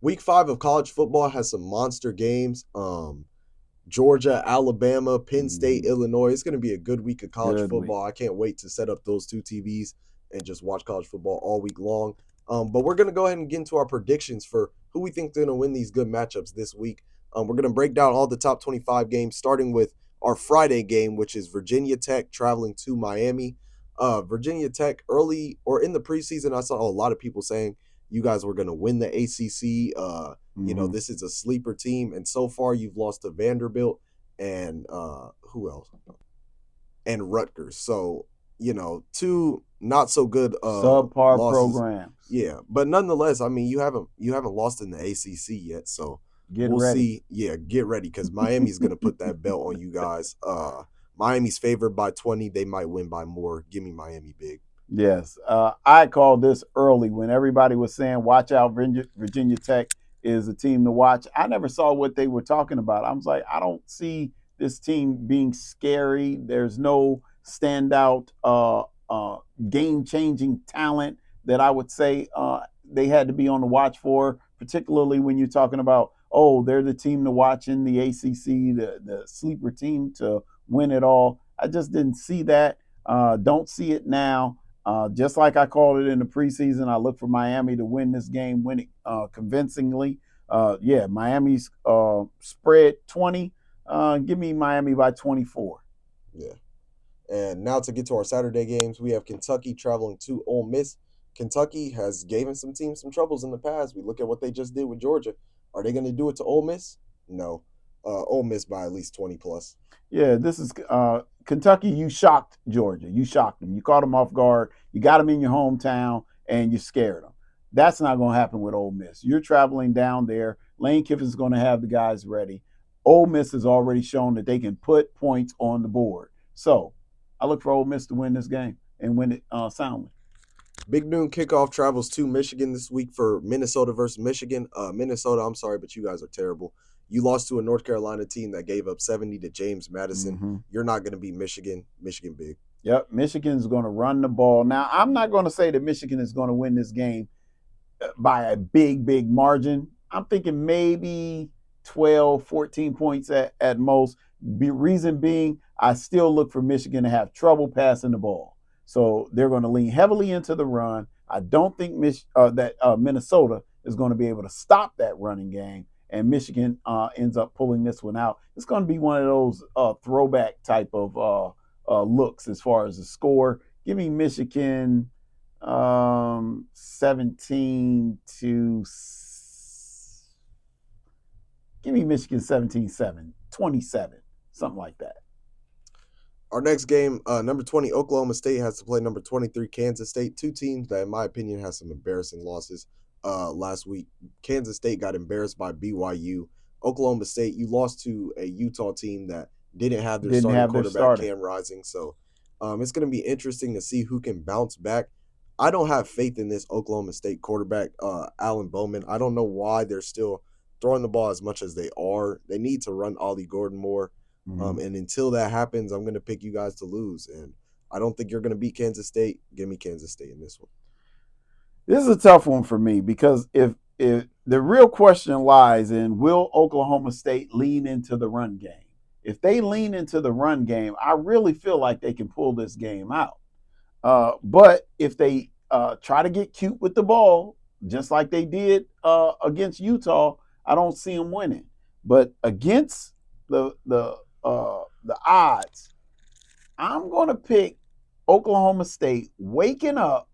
Week 5 of college football has some monster games. Georgia, Alabama, Penn State, Mhm. Illinois. It's going to be a good week of college Good week. football. I can't wait to set up those two TVs and just watch college football all week long. But we're going to go ahead and get into our predictions for who we think is going to win these good matchups this week. We're going to break down all the top 25 games, starting with our Friday game, which is Virginia Tech traveling to Miami. Virginia Tech early or in the preseason, I saw a lot of people saying you guys were going to win the ACC. Hmm. This is a sleeper team, and so far you've lost to Vanderbilt and who else? And Rutgers. So, two not so good Subpar losses. programs. Yeah, but nonetheless, I mean, you haven't lost in the ACC yet, so Get we'll ready. see. Yeah, get ready because Miami's gonna put that belt on you guys. Miami's favored by 20. They might win by more. Give me Miami big. Yes, I called this early when everybody was saying, "Watch out, Virginia Tech is a team to watch." I never saw what they were talking about. I was like, I don't see this team being scary. There's no standout, game-changing talent that I would say they had to be on the watch for. Particularly when you're talking about, oh, they're the team to watch in the ACC, the sleeper team to win it all. I just didn't see that. Don't see it now. Just like I called it in the preseason, I look for Miami to win this game, win it convincingly. Yeah, Miami's spread 20. Give me Miami by 24. Yeah. And now to get to our Saturday games, we have Kentucky traveling to Ole Miss. Kentucky has given some teams some troubles in the past. We look at what they just did with Georgia. Are they going to do it to Ole Miss? No. Ole Miss by at least 20 plus. Yeah, this is Kentucky. You shocked Georgia. You shocked them. You caught them off guard. You got them in your hometown, and you scared them. That's not going to happen with Ole Miss. You're traveling down there. Lane Kiffin's going to have the guys ready. Ole Miss has already shown that they can put points on the board. So I look for Ole Miss to win this game and win it soundly. Big noon kickoff travels to Michigan this week for Minnesota versus Michigan. Minnesota, I'm sorry, but you guys are terrible. You lost to a North Carolina team that gave up 70 to James Madison. Mm-hmm. You're not going to beat Michigan. Michigan big. Yep, Michigan's going to run the ball. Now, I'm not going to say that Michigan is going to win this game by a big margin. I'm thinking maybe 12, 14 points at most. Reason being, I still look for Michigan to have trouble passing the ball. So they're going to lean heavily into the run. I don't think that Minnesota is going to be able to stop that running game, and Michigan ends up pulling this one out. It's going to be one of those throwback type of looks as far as the score. Give me Michigan 17 to give me Michigan 17-7, 27, something like that. Our next game, number 20, Oklahoma State has to play number 23, Kansas State. Two teams that, in my opinion, have some embarrassing losses last week. Kansas State got embarrassed by BYU. Oklahoma State, you lost to a Utah team that didn't have their Didn't starting have their quarterback, starter. Cam Rising. So it's going to be interesting to see who can bounce back. I don't have faith in this Oklahoma State quarterback, Alan Bowman. I don't know why they're still throwing the ball as much as they are. They need to run Ollie Gordon more. Mm-hmm. And until that happens, I'm going to pick you guys to lose. And I don't think you're going to beat Kansas State. Give me Kansas State in this one. This is a tough one for me because if the real question lies in will Oklahoma State lean into the run game? If they lean into the run game, I really feel like they can pull this game out. But if they try to get cute with the ball, just like they did against Utah, I don't see them winning. But against the odds, I'm going to pick Oklahoma State waking up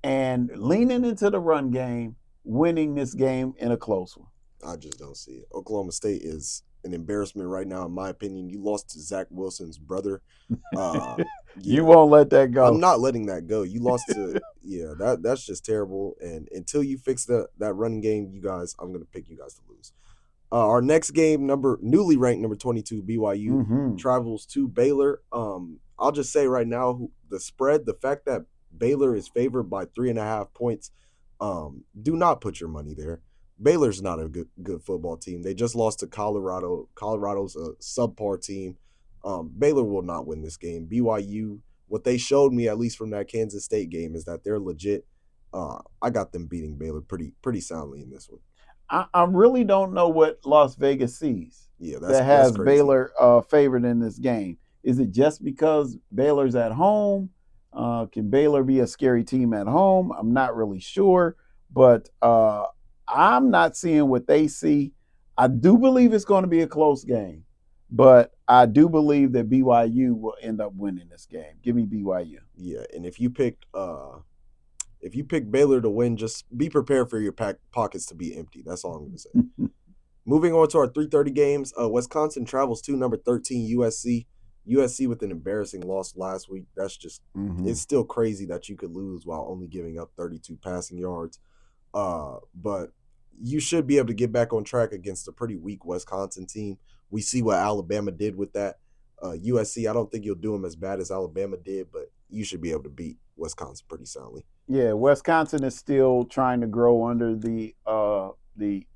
and leaning into the run game, winning this game in a close one. I just don't see it. Oklahoma State is an embarrassment right now, in my opinion. You lost to Zach Wilson's brother. Uh, You yeah, won't let that I'm go. not letting that go. You lost to that's just terrible. And until you fix that running game, you guys, I'm gonna pick you guys to lose. Our next game, newly ranked number 22 BYU Mm-hmm. travels to Baylor. I'll just say right now, the spread, the fact that Baylor is favored by 3.5 points, do not put your money there. Baylor's not a good football team. They just lost to Colorado. Colorado's a subpar team. Baylor will not win this game. BYU, what they showed me at least from that Kansas State game is that they're legit. I got them beating Baylor pretty soundly in this one. I really don't know what Las Vegas sees Yeah, that that's has crazy. Baylor favored in this game. Is it just because Baylor's at home? Can Baylor be a scary team at home? I'm not really sure, but I'm not seeing what they see. I do believe it's going to be a close game, but I do believe that BYU will end up winning this game. Give me BYU. Yeah, and if you pick Baylor to win, just be prepared for your pockets to be empty. That's all I'm gonna say. Moving on to our 3:30 games, Wisconsin travels to number 13 USC. USC with an embarrassing loss last week. That's just Mm-hmm. it's still crazy that you could lose while only giving up 32 passing yards. But you should be able to get back on track against a pretty weak Wisconsin team. We see what Alabama did with that. USC, I don't think you'll do them as bad as Alabama did, but you should be able to beat Wisconsin pretty soundly. Yeah, Wisconsin is still trying to grow under the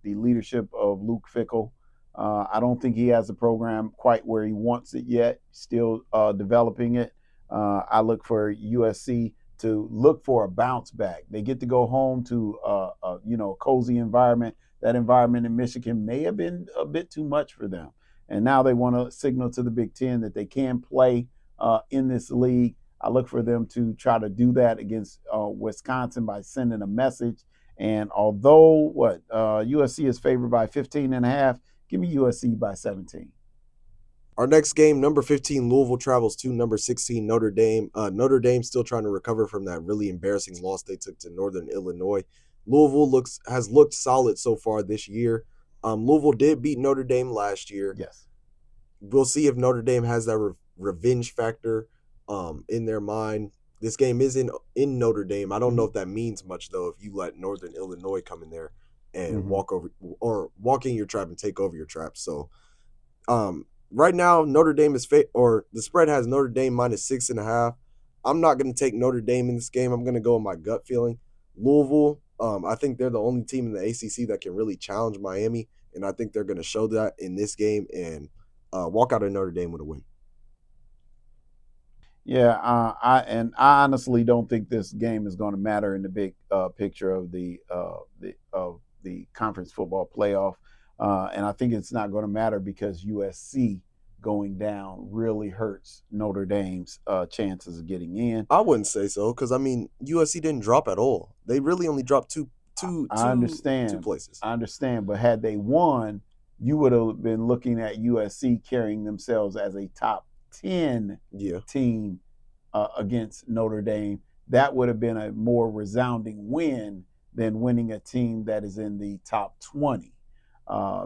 leadership of Luke Fickle. I don't think he has the program quite where he wants it yet. Still developing it. I look for USC to look for a bounce back. They get to go home to a cozy environment. That environment in Michigan may have been a bit too much for them, and now they want to signal to the Big Ten that they can play in this league. I look for them to try to do that against Wisconsin by sending a message. And although USC is favored by 15.5, give me USC by 17. Our next game, number 15, Louisville travels to number 16, Notre Dame. Notre Dame still trying to recover from that really embarrassing loss they took to Northern Illinois. Louisville has looked solid so far this year. Louisville did beat Notre Dame last year. Yes. We'll see if Notre Dame has that revenge factor in their mind. This game is in Notre Dame. I don't know Mm-hmm. if that means much though. If you let Northern Illinois come in there and Mm-hmm. walk in your trap and take over your trap, so right now Notre Dame or the spread has Notre Dame -6.5. I'm not going to take Notre Dame in this game. I'm going to go with my gut feeling. Louisville, I think they're the only team in the ACC that can really challenge Miami, and I think they're going to show that in this game and walk out of Notre Dame with a win. Yeah, I honestly don't think this game is going to matter in the big picture of the conference football playoff, and I think it's not going to matter because USC going down really hurts Notre Dame's chances of getting in. I wouldn't say so because I mean USC didn't drop at all. They really only dropped I two understand, places. but had they won, you would have been looking at USC carrying themselves as a top 10 Yeah, team against Notre Dame. That would have been a more resounding win than winning a team that is in the top 20.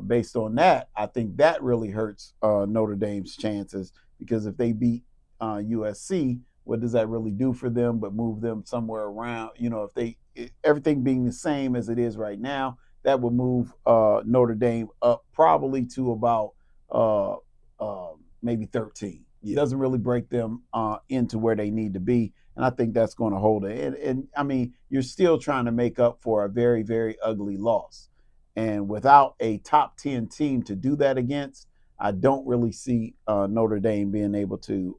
Based on that, I think that really hurts Notre Dame's chances because if they beat USC, what does that really do for them? But move them somewhere around. If everything being the same as it is right now, that would move Notre Dame up probably to about uh, maybe 13. yeah. Doesn't really break them into where they need to be, and I think that's going to hold it. And I mean, you're still trying to make up for a very, very ugly loss. And without a top 10 team to do that against, I don't really see Notre Dame being able to,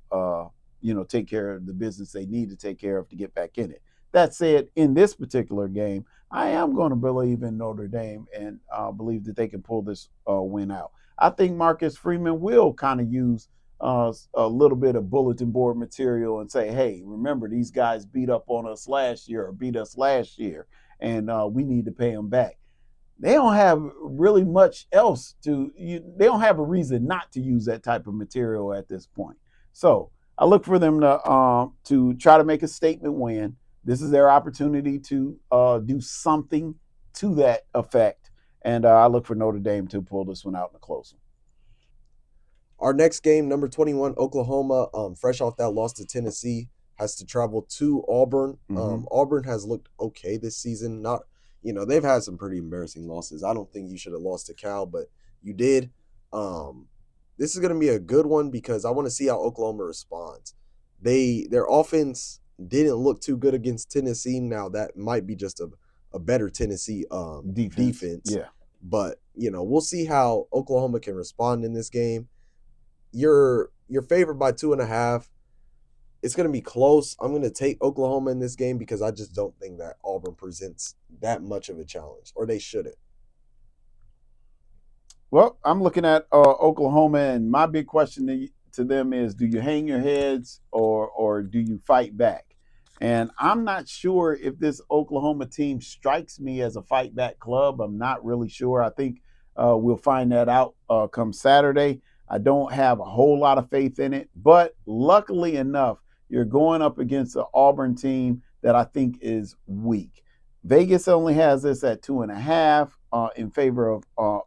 take care of the business they need to take care of to get back in it. That said, in this particular game, I am going to believe in Notre Dame and believe that they can pull this win out. I think Marcus Freeman will kind of use a little bit of bulletin board material and say, hey, remember, these guys beat up on us last year or beat us last year, and we need to pay them back. They don't have really much else they don't have a reason not to use that type of material at this point. So I look for them to try to make a statement win. This is their opportunity to do something to that effect. And I look for Notre Dame to pull this one out in a close one. Our next game, number 21, Oklahoma, fresh off that loss to Tennessee, has to travel to Auburn. Mm-hmm. Auburn has looked okay this season. Not, they've had some pretty embarrassing losses. I don't think you should have lost to Cal, but you did. This is going to be a good one because I want to see how Oklahoma responds. Their offense didn't look too good against Tennessee. Now that might be just a better Tennessee defense, Yeah. but we'll see how Oklahoma can respond in this game. You're favored by 2.5. It's going to be close. I'm going to take Oklahoma in this game because I just don't think that Auburn presents that much of a challenge, or they shouldn't. Well, I'm looking at Oklahoma, and my big question to them is: do you hang your heads or do you fight back? And I'm not sure if this Oklahoma team strikes me as a fight back club. I'm not really sure. I think we'll find that out come Saturday. I don't have a whole lot of faith in it, but luckily enough, you're going up against an Auburn team that I think is weak. Vegas only has this at 2.5 in favor of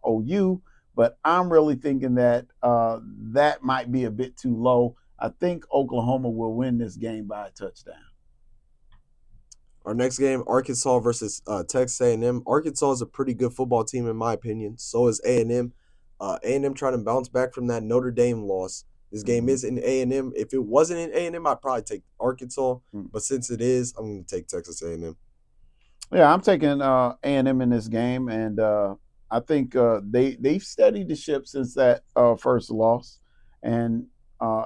OU, but I'm really thinking that that might be a bit too low. I think Oklahoma will win this game by a touchdown. Our next game, Arkansas versus Texas A&M. Arkansas is a pretty good football team in my opinion. So is A&M. A&M trying to bounce back from that Notre Dame loss. This game is in A&M. If it wasn't in A&M, I'd probably take Arkansas. But since it is, I'm going to take Texas A&M. Yeah, I'm taking A&M in this game, and I think they've steadied the ship since that first loss, and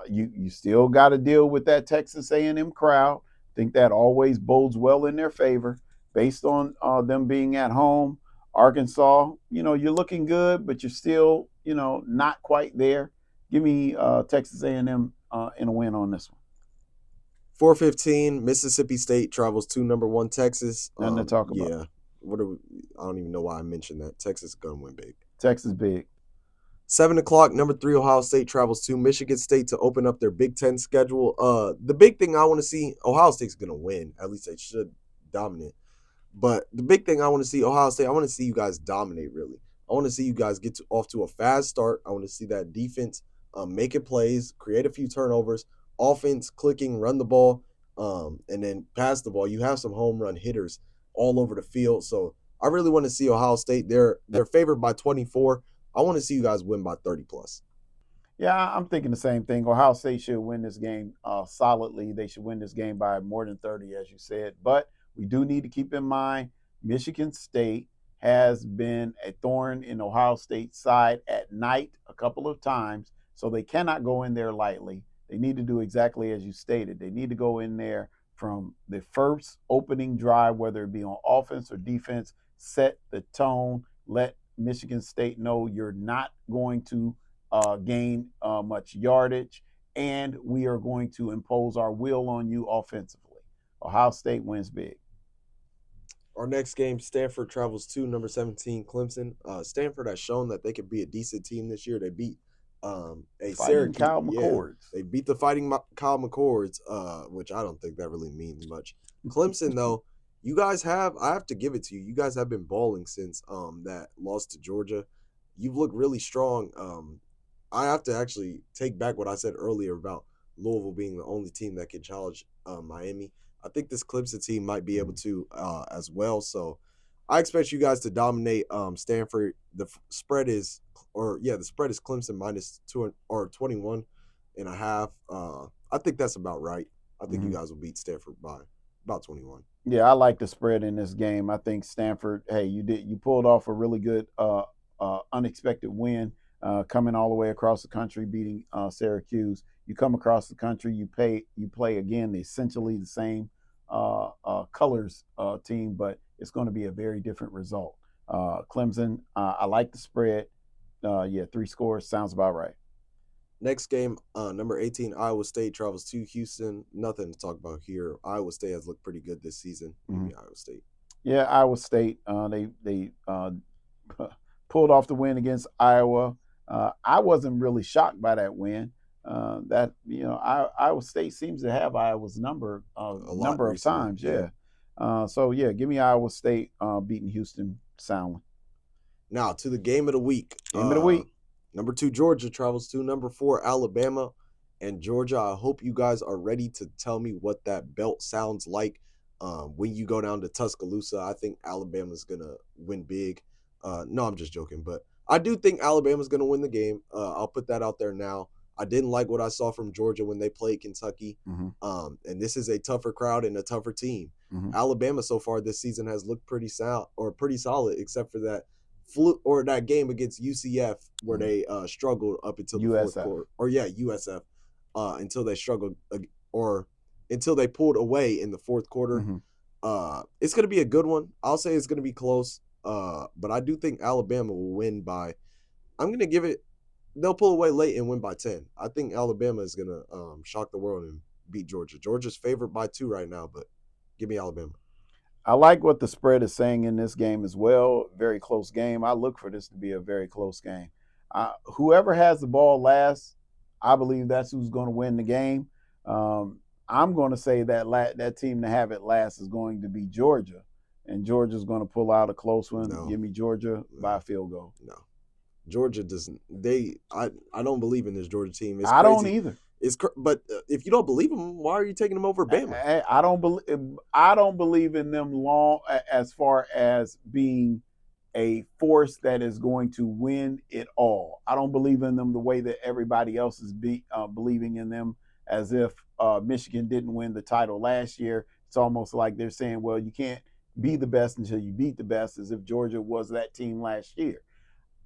you still got to deal with that Texas A&M crowd. I think that always bodes well in their favor, based on them being at home. Arkansas, you're looking good, but you're still, not quite there. Give me Texas A&M in a win on this one. 4:15, Mississippi State travels to number 1 Texas. Nothing to talk about. Yeah, I don't even know why I mentioned that. Texas is gonna win big. Texas big. 7 o'clock, number 3 Ohio State travels to Michigan State to open up their Big Ten schedule. The big thing I want to see, Ohio State's gonna win. At least they should dominate. But the big thing I want to see, Ohio State, I want to see you guys dominate. Really, I want to see you guys get off to a fast start. I want to see that defense making plays, create a few turnovers, offense clicking, run the ball, and then pass the ball. You have some home run hitters all over the field. So I really want to see Ohio State. They're favored by 24. I want to see you guys win by 30 plus. Yeah, I'm thinking the same thing. Ohio State should win this game solidly. They should win this game by more than 30, as you said. But we do need to keep in mind Michigan State has been a thorn in Ohio State's side at night a couple of times, so they cannot go in there lightly. They need to do exactly as you stated. They need to go in there from the first opening drive, whether it be on offense or defense, set the tone, let Michigan State know you're not going to gain much yardage, and we are going to impose our will on you offensively. Ohio State wins big. Our next game, Stanford travels to number 17 Clemson. Stanford has shown that they could be a decent team this year. They beat a Fighting Syracuse. Kyle Yeah, McCords. they beat the Fighting Kyle McCords, which I don't think that really means much. Clemson, though, you guys I have to give it to you. You guys have been balling since that loss to Georgia. You've looked really strong. I have to actually take back what I said earlier about Louisville being the only team that can challenge Miami. I think this Clemson team might be able to as well. So I expect you guys to dominate Stanford. The spread is, the spread is Clemson minus 2 or 21.5. I think that's about right. I think you guys will beat Stanford by about 21. Yeah, I like the spread in this game. I think Stanford. Hey, you pulled off a really good unexpected win. Coming all the way across the country, beating Syracuse. You come across the country, you play again, essentially the same colors team, but it's going to be a very different result. Clemson, I like the spread. 3 scores sounds about right. Next game, number 18, Iowa State travels to Houston. Nothing to talk about here. Iowa State has looked pretty good this season. Maybe Iowa State. Yeah, Iowa State. They pulled off the win against Iowa. I wasn't really shocked by that win. Iowa State seems to have Iowa's number a number of recently, times. Yeah. Give me Iowa State beating Houston soundly. Now to the game of the week. Number 2 Georgia travels to number 4 Alabama, and Georgia. I hope you guys are ready to tell me what that belt sounds like when you go down to Tuscaloosa. I think Alabama's gonna win big. No, I'm just joking, but I do think Alabama's going to win the game. I'll put that out there now. I didn't like what I saw from Georgia when they played Kentucky. And this is a tougher crowd and a tougher team. Alabama so far this season has looked pretty solid, except for that game against UCF where they struggled up until the fourth quarter. USF until they struggled or until they pulled away in the fourth quarter. It's going to be a good one. I'll say it's going to be close. But I do think Alabama will win by, I'm gonna give it. They'll pull away late and win by 10. I think Alabama is gonna shock the world and beat Georgia. Georgia's favored by 2 right now, but give me Alabama. I like what the spread is saying in this game as well. Very close game. I look for this to be a very close game. Whoever has the ball last, I believe that's who's going to win the game. I'm going to say that that team to have it last is going to be Georgia, and Georgia's going to pull out a close one. No. Give me Georgia by a field goal. No, Georgia doesn't. I don't believe in this Georgia team. It's I crazy. don't either. But if you don't believe them, why are you taking them over Bama? I don't believe in them long as far as being a force that is going to win it all. I don't believe in them the way that everybody else is believing in them, as if Michigan didn't win the title last year. It's almost like they're saying, well, you can't be the best until you beat the best, as if Georgia was that team last year.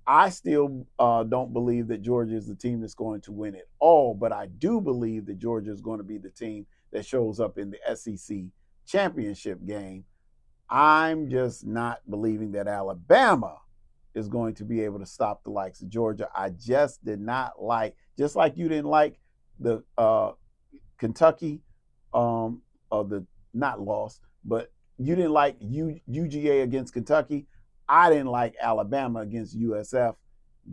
I still don't believe that Georgia is the team that's going to win it all, but I do believe that Georgia is going to be the team that shows up in the SEC championship game. I'm just not believing that Alabama is going to be able to stop the likes of Georgia. I just did not like, just like you didn't like the Kentucky, the not loss, but you didn't like UGA against Kentucky. I didn't like Alabama against USF.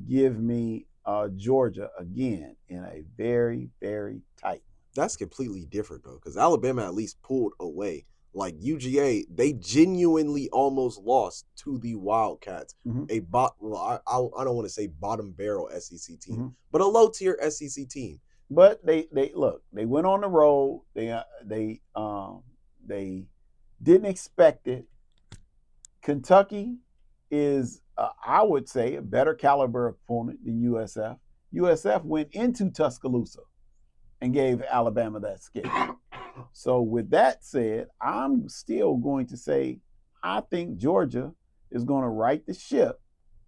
Give me Georgia again in a very, very tight. That's completely different though, because Alabama at least pulled away. Like UGA, they genuinely almost lost to the Wildcats. Mm-hmm. I don't want to say bottom barrel SEC team, but a low tier SEC team. But they went on the road. They didn't expect it. Kentucky is, I would say, a better caliber opponent than USF. USF went into Tuscaloosa and gave Alabama that skip. So with that said, I'm still going to say I think Georgia is going to right the ship.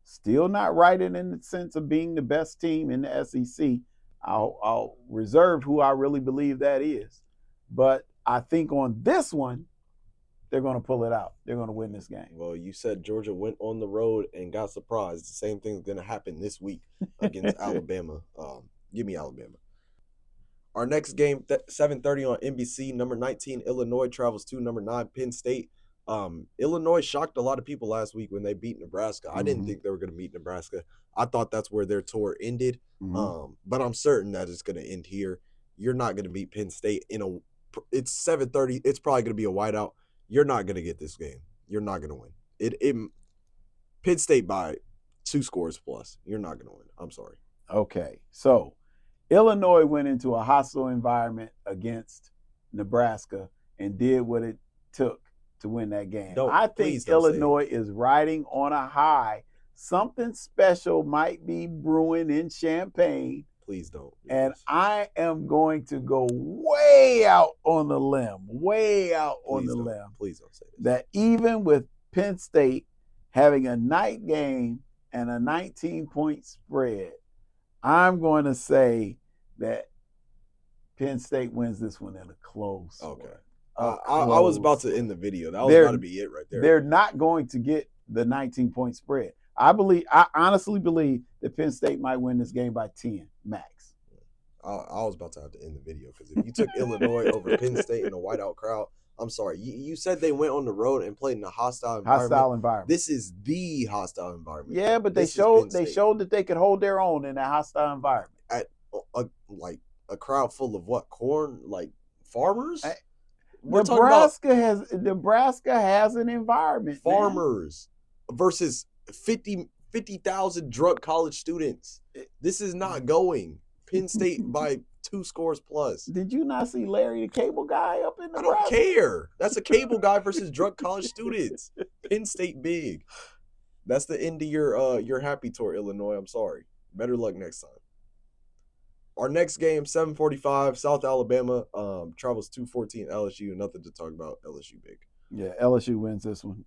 Still not right it in the sense of being the best team in the SEC. I'll reserve who I really believe that is. But I think on this one, they're going to pull it out. They're going to win this game. Well, you said Georgia went on the road and got surprised. The same thing's going to happen this week against Alabama. Give me Alabama. Our next game, 7:30 on NBC. Number 19, Illinois travels to number 9, Penn State. Illinois shocked a lot of people last week when they beat Nebraska. I didn't think they were going to beat Nebraska. I thought that's where their tour ended. But I'm certain that it's going to end here. You're not going to beat Penn State it's 7:30. It's probably going to be a whiteout. You're not going to get this game. You're not going to win. Penn State by 2 scores plus. You're not going to win. I'm sorry. Okay. So Illinois went into a hostile environment against Nebraska and did what it took to win that game. I think Illinois is riding on a high. Something special might be brewing in Champaign. Please don't. And I am going to go way out on the limb, Please don't say this. That even with Penn State having a night game and a 19-point spread, I'm going to say that Penn State wins this one in a close. Okay. I was about to end the video. That was about to be it right there. They're not going to get the 19-point spread. I honestly believe that Penn State might win this game by 10 max. I was about to have to end the video because if you took Illinois over Penn State in a whiteout crowd, I'm sorry. You said they went on the road and played in a hostile environment. This is the hostile environment. Yeah, but they showed that they could hold their own in a hostile environment. At a crowd full of what? Corn, like farmers? Nebraska has an environment. Farmers versus 50,000 drunk college students. This is not going. Penn State by 2 scores plus. Did you not see Larry the Cable Guy up in Nebraska? I don't care. That's a cable guy versus drunk college students. Penn State big. That's the end of your happy tour, Illinois. I'm sorry. Better luck next time. Our next game, 7:45, South Alabama travels 2-14 LSU. Nothing to talk about. LSU big. Yeah, LSU wins this one.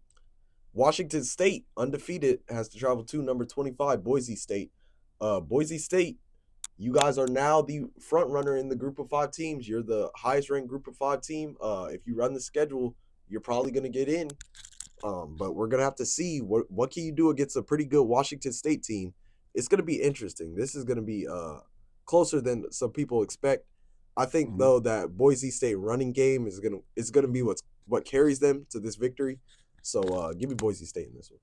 Washington State, undefeated, has to travel to number 25, Boise State. Boise State, you guys are now the front runner in the group of 5 teams. You're the highest ranked group of 5 team. If you run the schedule, you're probably going to get in. But we're going to have to see what can you do against a pretty good Washington State team it's going to be interesting. This is going to be closer than some people expect. I think Mhm. though that Boise State running game is gonna be what carries them to this victory. So give me Boise State in this one.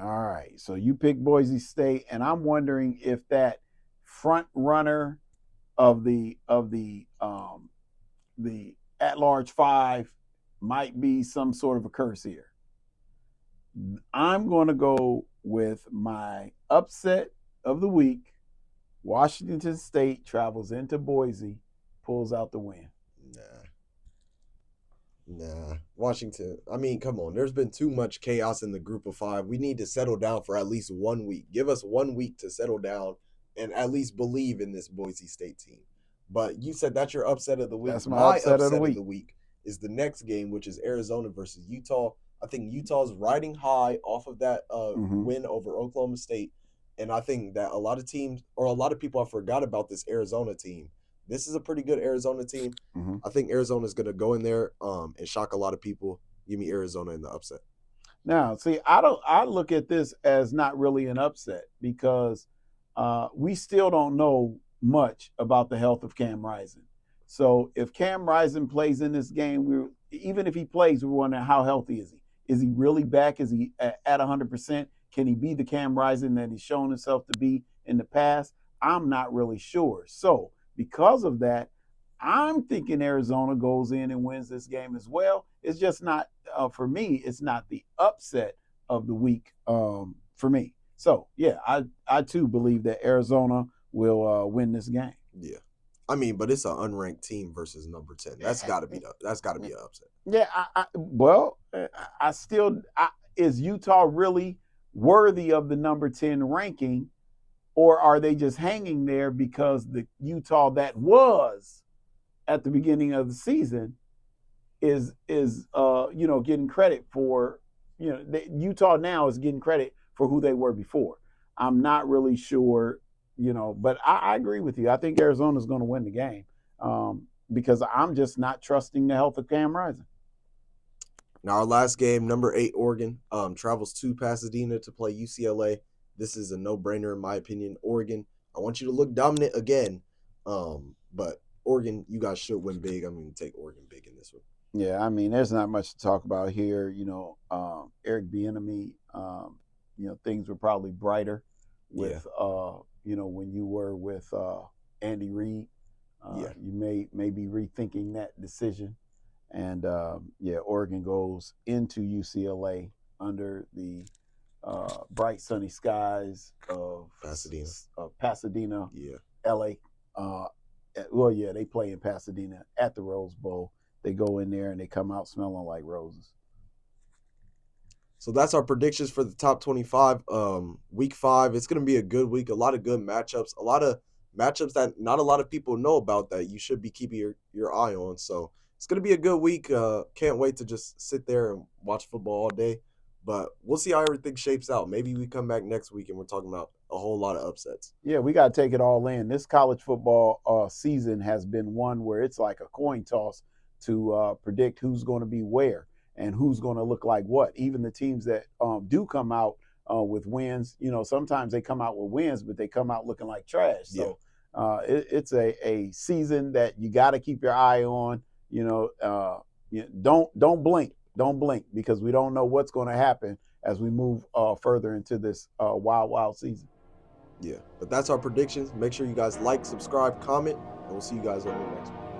All right. So you pick Boise State, and I'm wondering if that front runner of the at large five might be some sort of a curse here. I'm going to go with my upset of the week. Washington State travels into Boise, pulls out the win. Nah, Washington. I mean, come on. There's been too much chaos in the group of five. We need to settle down for at least 1 week. Give us 1 week to settle down and at least believe in this Boise State team. But you said that's your upset of the week. That's my My upset of the upset of week. the week is the next game, which is Arizona versus Utah. I think Utah's riding high off of that win over Oklahoma State. And I think that a lot of teams or a lot of people have forgot about this Arizona team. This is a pretty good Arizona team. Mhm. I think Arizona's going to go in there and shock a lot of people. Give me Arizona in the upset. Now, see, I look at this as not really an upset because we still don't know much about the health of Cam Rising. So if Cam Rising plays in this game, even if he plays, we're wondering how healthy is he? Is he really back? Is he at 100%? Can he be the Cam Rising that he's shown himself to be in the past? I'm not really sure. So because of that, I'm thinking Arizona goes in and wins this game as well. It's just not for me. It's not the upset of the week for me. So yeah, I too believe that Arizona will win this game. Yeah. I mean, but it's an unranked team versus number 10. That's got to be an upset. Yeah, I still is Utah really worthy of the number 10 ranking, or are they just hanging there because the Utah that was at the beginning of the season is getting credit for Utah now is getting credit for who they were before. I'm not really sure, but I agree with you. I think Arizona's going to win the game because I'm just not trusting the health of Cam Rising. Now our last game, number 8 Oregon, travels to Pasadena to play UCLA. This is a no-brainer in my opinion. Oregon, I want you to look dominant again, but Oregon, you guys should win big. I'm going to take Oregon big in this one. Yeah, I mean, there's not much to talk about here. Eric Bieniemy, things were probably brighter with, when you were with Andy Reid. You may be rethinking that decision. And, Oregon goes into UCLA under the bright sunny skies of Pasadena, LA. They play in Pasadena at the Rose Bowl. They go in there and they come out smelling like roses. So that's our predictions for the top 25. Week 5, it's going to be a good week. A lot of good matchups. A lot of matchups that not a lot of people know about that you should be keeping your eye on. So it's going to be a good week. Can't wait to just sit there and watch football all day. But we'll see how everything shapes out. Maybe we come back next week and we're talking about a whole lot of upsets. Yeah, we got to take it all in. This college football season has been one where it's like a coin toss to predict who's going to be where and who's going to look like what. Even the teams that do come out with wins, sometimes they come out with wins, but they come out looking like trash. So it's a season that you got to keep your eye on. Don't blink. Don't blink because we don't know what's going to happen as we move further into this wild season. Yeah, but that's our predictions. Make sure you guys like, subscribe, comment, and we'll see you guys on the next one.